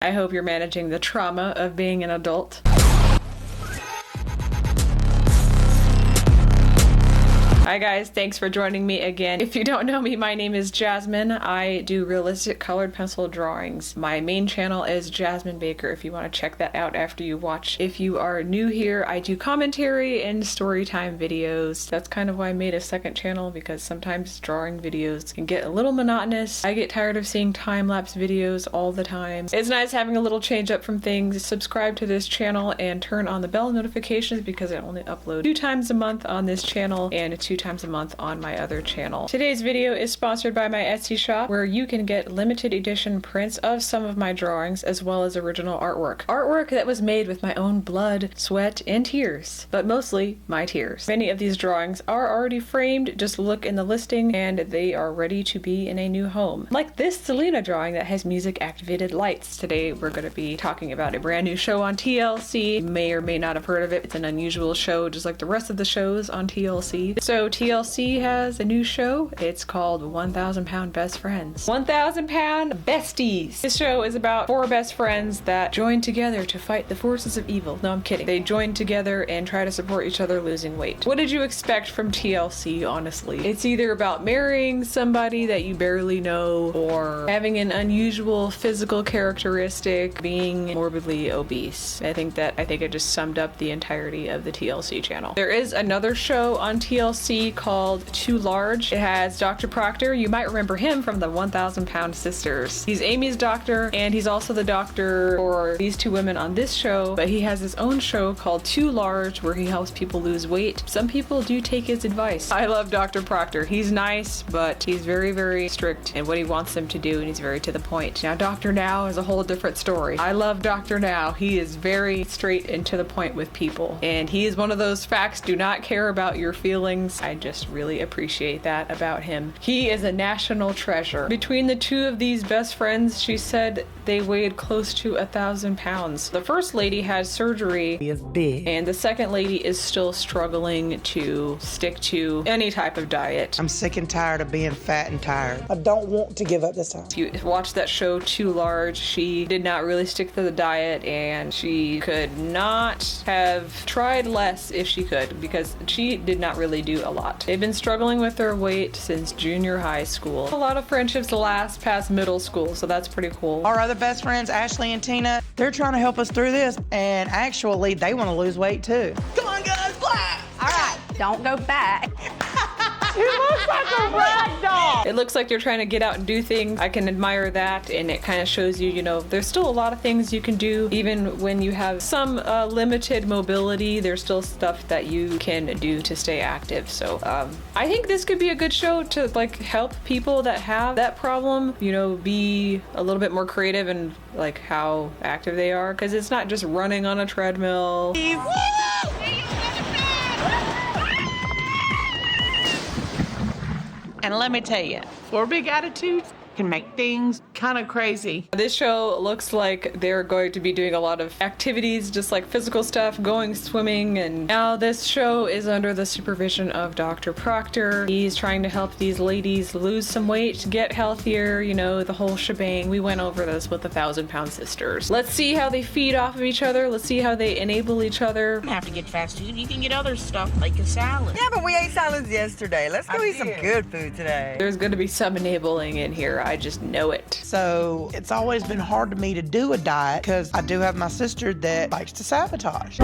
I hope you're managing the trauma of being an adult. Hi guys, thanks for joining me again. If you don't know me, my name is Jasmine. I do realistic colored pencil drawings. My main channel is Jasmine Baker if you want to check that out after you watch. If you are new here, I do commentary and storytime videos. That's kind of why I made a second channel, because sometimes drawing videos can get a little monotonous. I get tired of seeing time-lapse videos all the time. It's nice having a little change up from things. Subscribe to this channel and turn on the bell notifications because I only upload 2 times a month on this channel and 2 times a month on my other channel. Today's video is sponsored by my Etsy shop, where you can get limited edition prints of some of my drawings as well as original artwork. Artwork that was made with my own blood, sweat, and tears, but mostly my tears. Many of these drawings are already framed. Just look in the listing and they are ready to be in a new home. Like this Selena drawing that has music activated lights. Today we're going to be talking about a brand new show on TLC. You may or may not have heard of it. It's an unusual show just like the rest of the shows on TLC. So TLC has a new show. It's called 1,000 Pound Best Friends. 1,000 Pound Besties. This show is about 4 best friends that join together to fight the forces of evil. No, I'm kidding. They join together and try to support each other losing weight. What did you expect from TLC, honestly? It's either about marrying somebody that you barely know, or having an unusual physical characteristic, being morbidly obese. I think it just summed up the entirety of the TLC channel. There is another show on TLC called Too Large. It has Dr. Proctor. You might remember him from the 1,000 Pound Sisters. He's Amy's doctor, and he's also the doctor for these 2 women on this show, but he has his own show called Too Large where he helps people lose weight. Some people do take his advice. I love Dr. Proctor. He's nice, but he's very, very strict in what he wants them to do, and he's very to the point. Now, Dr. Now is a whole different story. I love Dr. Now. He is very straight and to the point with people, and he is one of those facts do not care about your feelings. I just really appreciate that about him. He is a national treasure. Between the 2 of these best friends, she said they weighed close to 1,000 pounds. The first lady had surgery, He is big. and the second lady is still struggling to stick to any type of diet. I'm sick and tired of being fat and tired. I don't want to give up this time. If you watch that show Too Large, she did not really stick to the diet, and she could not have tried less if she could, because she did not really do a lot. They've been struggling with their weight since junior high school. A lot of friendships last past middle school, so that's pretty cool. Our other best friends, Ashley and Tina, they're trying to help us through this, and actually, they want to lose weight too. Come on, guys, clap! All right, don't go back. He looks like a rag doll! It looks like you're trying to get out and do things. I can admire that, and it kind of shows you, there's still a lot of things you can do. Even when you have some limited mobility, there's still stuff that you can do to stay active. So I think this could be a good show to help people that have that problem, be a little bit more creative and how active they are, because it's not just running on a treadmill. And let me tell you, 4 big attitudes can make things kind of crazy. This show looks like they're going to be doing a lot of activities, just like physical stuff, going swimming, and now this show is under the supervision of Dr. Proctor. He's trying to help these ladies lose some weight, get healthier, the whole shebang. We went over this with the 1,000 Pound Sisters. Let's see how they feed off of each other. Let's see how they enable each other. You don't have to get fast food. You can get other stuff like a salad. Yeah, but we ate salads yesterday. Let's go eat some good food today. There's going to be some enabling in here. I just know it. So it's always been hard to me to do a diet because I do have my sister that likes to sabotage.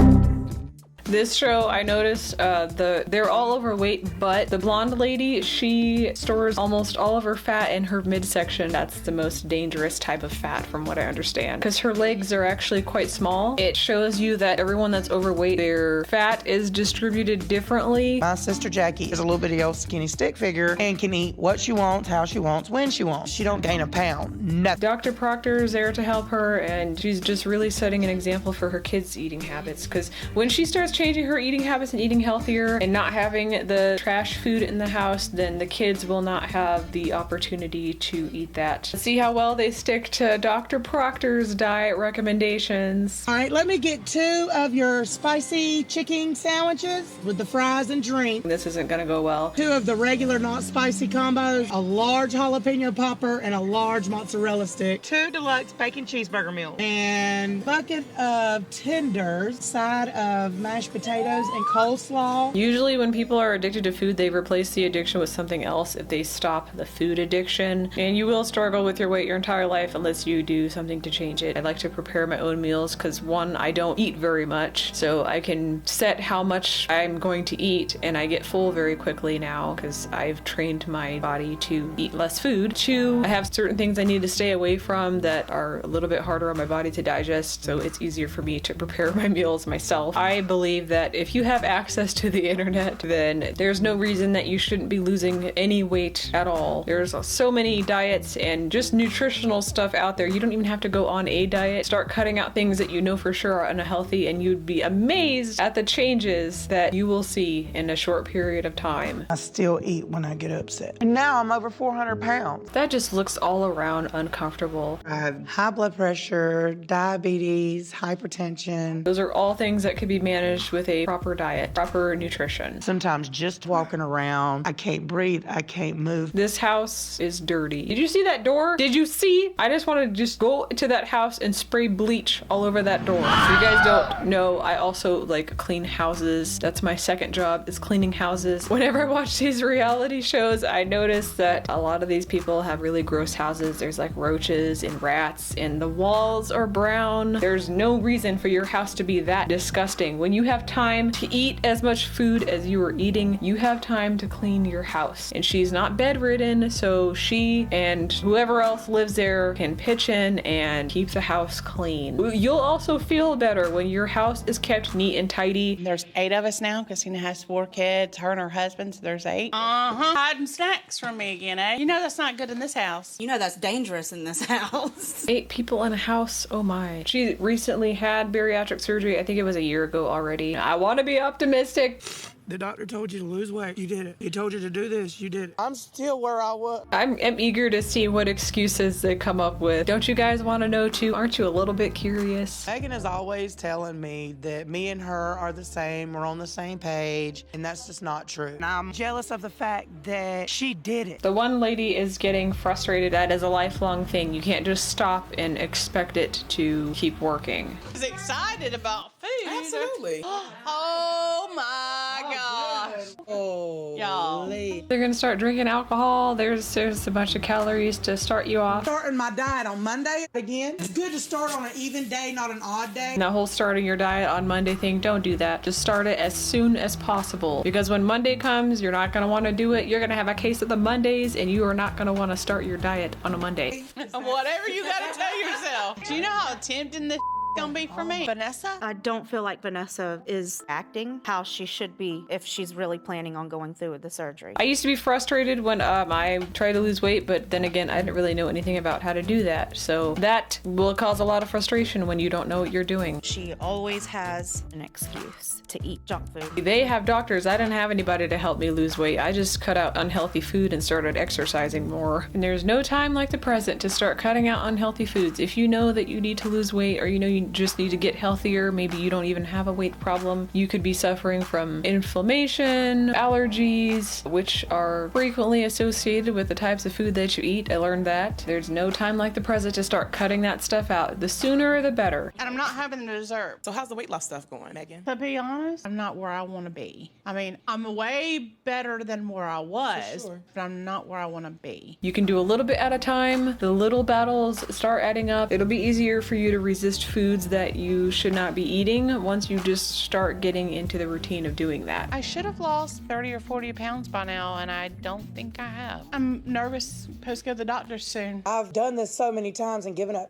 This show, I noticed they're all overweight, but the blonde lady, she stores almost all of her fat in her midsection. That's the most dangerous type of fat from what I understand, because her legs are actually quite small. It shows you that everyone that's overweight, their fat is distributed differently. My sister Jackie is a little bitty old skinny stick figure and can eat what she wants, how she wants, when she wants. She don't gain a pound, nothing. Dr. Proctor is there to help her, and she's just really setting an example for her kids' eating habits, because when she starts changing her eating habits and eating healthier and not having the trash food in the house, then the kids will not have the opportunity to eat that. See how well they stick to Dr. Proctor's diet recommendations. All right, let me get 2 of your spicy chicken sandwiches with the fries and drink. This isn't gonna go well. 2 of the regular not spicy combos, a large jalapeno popper, and a large mozzarella stick. 2 deluxe bacon cheeseburger meals. And bucket of tenders, side of mashed potatoes and coleslaw. Usually when people are addicted to food, they replace the addiction with something else if they stop the food addiction. And you will struggle with your weight your entire life unless you do something to change it. I like to prepare my own meals because, one, I don't eat very much, so I can set how much I'm going to eat, and I get full very quickly now because I've trained my body to eat less food. 2, I have certain things I need to stay away from that are a little bit harder on my body to digest, so it's easier for me to prepare my meals myself. I believe that if you have access to the internet, then there's no reason that you shouldn't be losing any weight at all. There's so many diets and just nutritional stuff out there. You don't even have to go on a diet. Start cutting out things that you know for sure are unhealthy, and you'd be amazed at the changes that you will see in a short period of time. I still eat when I get upset. And now I'm over 400 pounds. That just looks all around uncomfortable. I have high blood pressure, diabetes, hypertension. Those are all things that could be managed with a proper diet, proper nutrition. Sometimes just walking around, I can't breathe, I can't move. This house is dirty. Did you see that door? Did you see? I just want to just go to that house and spray bleach all over that door. If you guys don't know, I also like clean houses. That's my second job, is cleaning houses. Whenever I watch these reality shows, I notice that a lot of these people have really gross houses. There's like roaches and rats, and the walls are brown. There's no reason for your house to be that disgusting. When you have time to eat as much food as you are eating, you have time to clean your house. And she's not bedridden, so she and whoever else lives there can pitch in and keep the house clean. You'll also feel better when your house is kept neat and tidy. There's 8 of us now. Christina has 4 kids. Her and her husband, so there's 8. Hiding snacks from me again, eh? You know that's not good in this house. You know that's dangerous in this house. 8 people in a house, oh my. She recently had bariatric surgery. I think it was a year ago already. I want to be optimistic. The doctor told you to lose weight. You did it. He told you to do this. You did it. I'm still where I was. I'm eager to see what excuses they come up with. Don't you guys want to know too? Aren't you a little bit curious? Megan is always telling me that me and her are the same. We're on the same page. And that's just not true. And I'm jealous of the fact that she did it. The one lady is getting frustrated. That is a lifelong thing. You can't just stop and expect it to keep working. She's excited about food. Absolutely. Oh my gosh. Oh, Y'all. They're gonna start drinking alcohol. There's a bunch of calories to start you off. Starting my diet on Monday again. It's good to start on an even day, not an odd day. And that whole starting your diet on Monday thing, don't do that. Just start it as soon as possible. Because when Monday comes, you're not gonna wanna do it. You're gonna have a case of the Mondays, and you are not gonna wanna start your diet on a Monday. Whatever you gotta tell yourself. Do you know how tempting this gonna be for me? Vanessa? I don't feel like Vanessa is acting how she should be if she's really planning on going through with the surgery. I used to be frustrated when I tried to lose weight, but then again, I didn't really know anything about how to do that. So that will cause a lot of frustration when you don't know what you're doing. She always has an excuse to eat junk food. They have doctors. I didn't have anybody to help me lose weight. I just cut out unhealthy food and started exercising more. And there's no time like the present to start cutting out unhealthy foods. If you know that you need to lose weight, or you know you just need to get healthier, maybe you don't even have a weight problem, you could be suffering from inflammation, allergies, which are frequently associated with the types of food that you eat. I learned that. There's no time like the present to start cutting that stuff out. The sooner the better. And I'm not having the dessert. So how's the weight loss stuff going, Megan? To be honest, I'm not where I want to be. I mean, I'm way better than where I was, sure. but I'm not where I want to be. You can do a little bit at a time. The little battles start adding up. It'll be easier for you to resist foods that you should not be eating once you just start getting into the routine of doing that. I should have lost 30 or 40 pounds by now, and I don't think I have. I'm nervous. Supposed to go to the doctor soon. I've done this so many times and given up.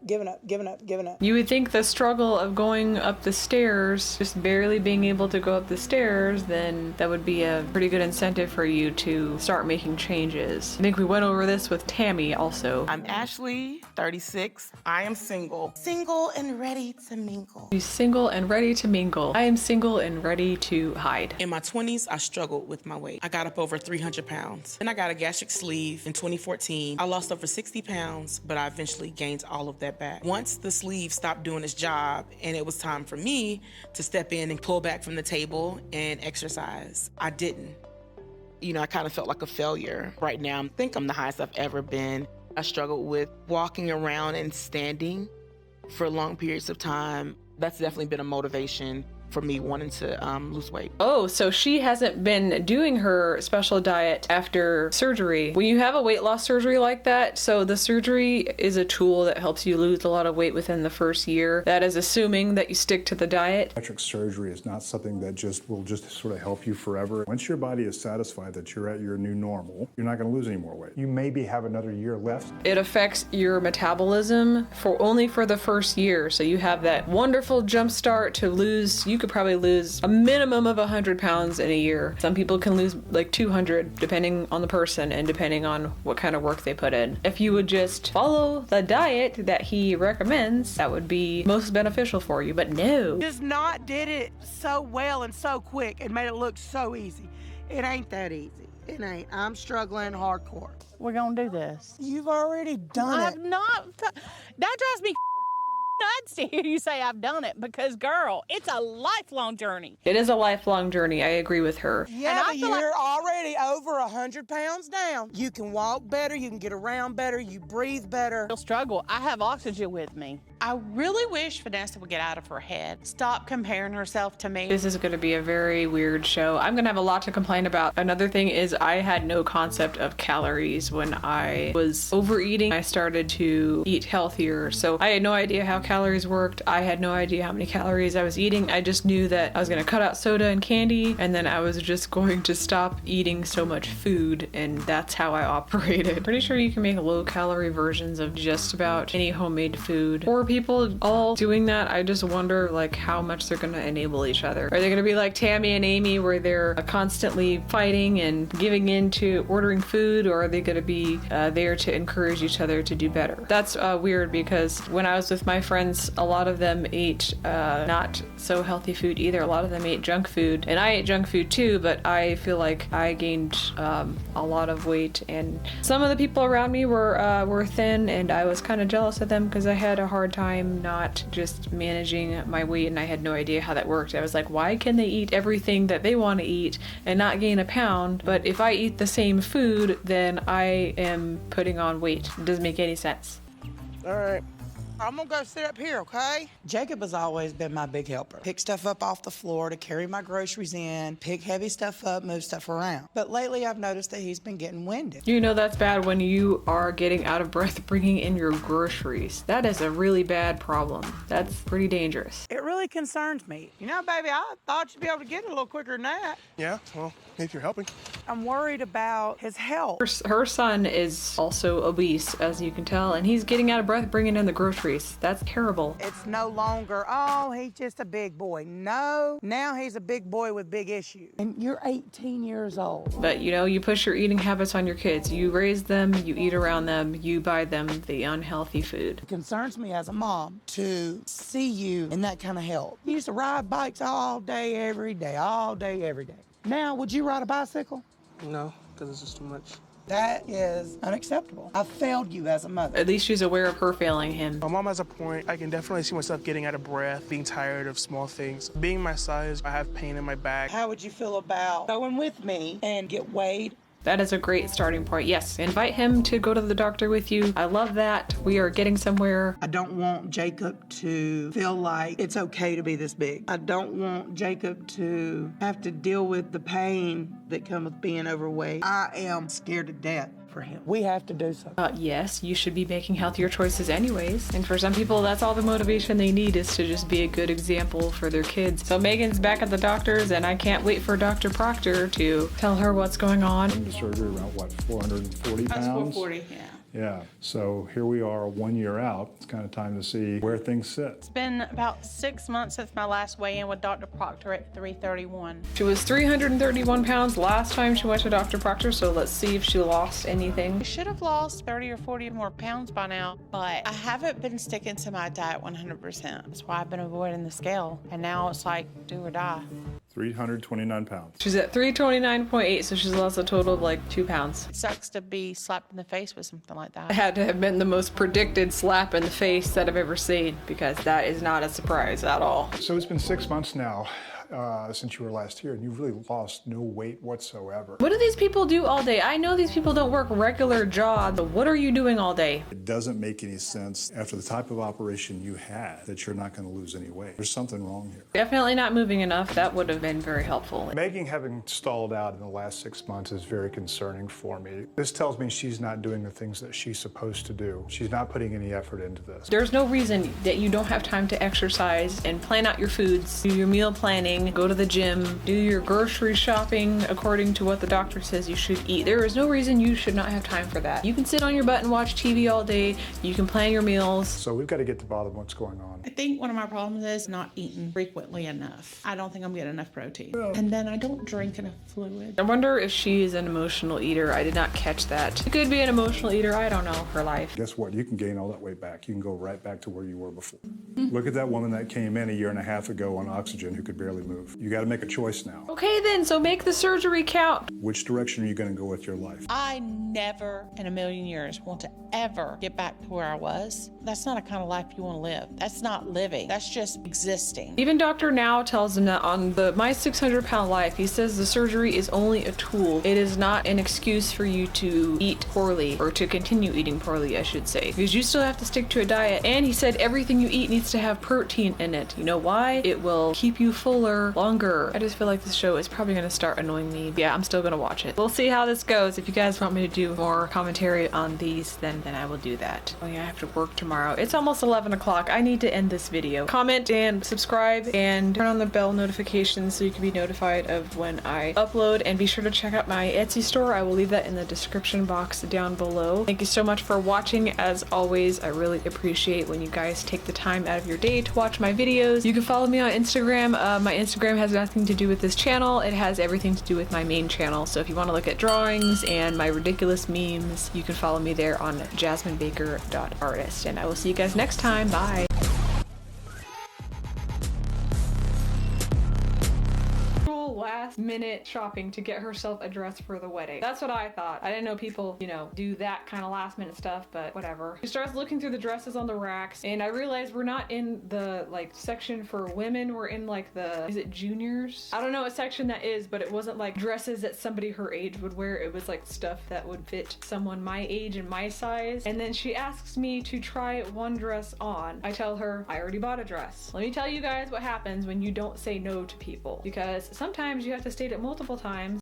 You would think the struggle of going up the stairs, just barely being able to go up the stairs, then that would be a pretty good incentive for you to start making changes. I think we went over this with Tammy also. I'm Ashley, 36. I am single. Single and ready to mingle. She's single and ready to mingle. I am single and ready to hide. In my 20s, I struggled with my weight. I got up over 300 pounds. Then I got a gastric sleeve in 2014. I lost over 60 pounds, but I eventually gained all of that back. Once the sleeve stopped doing its job and it was time for me to step in and pull back from the table and exercise, I didn't. I kind of felt like a failure. Right now, I think I'm the highest I've ever been. I struggled with walking around and standing for long periods of time. That's definitely been a motivation for me wanting to lose weight. Oh, so she hasn't been doing her special diet after surgery. When you have a weight loss surgery like that, so the surgery is a tool that helps you lose a lot of weight within the first year. That is assuming that you stick to the diet. Bariatric surgery is not something that will sort of help you forever. Once your body is satisfied that you're at your new normal, you're not going to lose any more weight. You maybe have another year left. It affects your metabolism only for the first year. So you have that wonderful jump start to lose. You could probably lose a minimum of 100 pounds in a year. Some people can lose like 200 depending on the person and depending on what kind of work they put in. If you would just follow the diet that he recommends, that would be most beneficial for you, but no. Just not did it so well and so quick and made it look so easy. It ain't that easy. It ain't. I'm struggling hardcore. We're gonna do this. You've already done I've not. That drives me nuts to hear you say I've done it because, girl, it's a lifelong journey. It is a lifelong journey. I agree with her. Yeah, but you're already over 100 pounds down. You can walk better. You can get around better. You breathe better. You'll struggle. I have oxygen with me. I really wish Vanessa would get out of her head. Stop comparing herself to me. This is going to be a very weird show. I'm going to have a lot to complain about. Another thing is I had no concept of calories when I was overeating. I started to eat healthier. So I had no idea how calories worked. I had no idea how many calories I was eating. I just knew that I was going to cut out soda and candy, and then I was just going to stop eating so much food, and that's how I operated. Pretty sure you can make low-calorie versions of just about any homemade food. Or people all doing that, I just wonder like how much they're going to enable each other. Are they going to be like Tammy and Amy where they're constantly fighting and giving in to ordering food, or are they going to be there to encourage each other to do better? That's weird because when I was with my friends, a lot of them ate not so healthy food either. A lot of them ate junk food, and I ate junk food too, but I feel like I gained a lot of weight, and some of the people around me were thin, and I was kind of jealous of them because I had a hard time not just managing my weight, and I had no idea how that worked. I was like, why can they eat everything that they want to eat and not gain a pound, but if I eat the same food, then I am putting on weight? It doesn't make any sense. All right. I'm gonna go sit up here, okay? Jacob has always been my big helper. Pick stuff up off the floor to carry my groceries in, pick heavy stuff up, move stuff around. But lately I've noticed that he's been getting winded. You know that's bad when you are getting out of breath bringing in your groceries. That is a really bad problem. That's pretty dangerous. It really concerns me. You know, baby, I thought you'd be able to get it a little quicker than that. Yeah, well, if you're helping. I'm worried about his health. Her son is also obese, as you can tell, and he's getting out of breath bringing in the groceries. That's terrible. It's no longer, oh, he's just a big boy. No, now he's a big boy with big issues. And you're 18 years old. But you know, you push your eating habits on your kids. You raise them, you eat around them, you buy them the unhealthy food. It concerns me as a mom to see you in that kind of health. You used to ride bikes all day, every day, all day, every day. Now, would you ride a bicycle? No, because it's just too much. That is unacceptable. I failed you as a mother. At least she's aware of her failing him. My mom has a point. I can definitely see myself getting out of breath, being tired of small things. Being my size, I have pain in my back. How would you feel about going with me and get weighed? That is a great starting point. Yes, invite him to go to the doctor with you. I love that. We are getting somewhere. I don't want Jacob to feel like it's okay to be this big. I don't want Jacob to have to deal with the pain that comes with being overweight. I am scared to death for him. We have to do something. Yes, you should be making healthier choices anyways. And for some people, that's all the motivation they need is to just be a good example for their kids. So Megan's back at the doctor's, and I can't wait for Dr. Proctor to tell her what's going on. The surgery around, 440 pounds? That's 440, yeah. Yeah. So here we are 1 year out. It's kind of time to see where things sit. It's been about 6 months since my last weigh-in with Dr. Proctor at 331. She was 331 pounds last time she went to Dr. Proctor, so let's see if she lost anything. I should have lost 30 or 40 more pounds by now, but I haven't been sticking to my diet 100%. That's why I've been avoiding the scale. And now it's like do or die. 329 pounds. She's at 329.8, so she's lost a total of like 2 pounds. It sucks to be slapped in the face with something like that. It had to have been the most predicted slap in the face that I've ever seen, because that is not a surprise at all. So it's been 6 months now since you were last here, and you've really lost no weight whatsoever. What do these people do all day? I know these people don't work regular jobs, but what are you doing all day? It doesn't make any sense after the type of operation you had that you're not going to lose any weight. There's something wrong here. Definitely not moving enough. That would have been very helpful. Megan having stalled out in the last 6 months is very concerning for me. This tells me she's not doing the things that she's supposed to do. She's not putting any effort into this. There's no reason that you don't have time to exercise and plan out your foods, do your meal planning, go to the gym, do your grocery shopping according to what the doctor says you should eat. There is no reason you should not have time for that. You can sit on your butt and watch TV all day. You can plan your meals. So we've got to get to the bottom of what's going on. I think one of my problems is not eating frequently enough. I don't think I'm getting enough protein. And then I don't drink enough fluid. I wonder if she is an emotional eater. I did not catch that. She could be an emotional eater. I don't know her life. Guess what? You can gain all that weight back. You can go right back to where you were before. Look at that woman that came in a year and a half ago on oxygen who could barely move. You got to make a choice now. Okay then, so make the surgery count. Which direction are you going to go with your life? I never in a million years want to ever get back to where I was. That's not a kind of life you want to live. That's not living. That's just existing. Even Dr. Now tells him that on the My 600 Pound Life, he says the surgery is only a tool. It is not an excuse for you to eat poorly, or to continue eating poorly, I should say, because you still have to stick to a diet. And he said everything you eat needs to have protein in it. You know why? It will keep you fuller longer. I just feel like this show is probably going to start annoying me. Yeah, I'm still going to watch it. We'll see how this goes. If you guys want me to do more commentary on these, then I will do that. Oh yeah, I have to work tomorrow. It's almost 11 o'clock. I need to end this video. Comment and subscribe and turn on the bell notifications so you can be notified of when I upload, and be sure to check out my Etsy store. I will leave that in the description box down below. Thank you so much for watching. As always, I really appreciate when you guys take the time out of your day to watch my videos. You can follow me on Instagram. My Instagram has nothing to do with this channel. It has everything to do with my main channel. So if you want to look at drawings and my ridiculous memes, you can follow me there on jasminebaker.artist. And I will see you guys next time. Bye. Last minute shopping to get herself a dress for the wedding. That's what I thought. I didn't know people, you know, do that kind of last minute stuff, but whatever. She starts looking through the dresses on the racks, and I realized we're not in the like section for women. We're in like the, is it juniors? I don't know what section that is, but it wasn't like dresses that somebody her age would wear. It was like stuff that would fit someone my age and my size. And then she asks me to try one dress on. I tell her I already bought a dress. Let me tell you guys what happens when you don't say no to people, because sometimes you have to state it multiple times.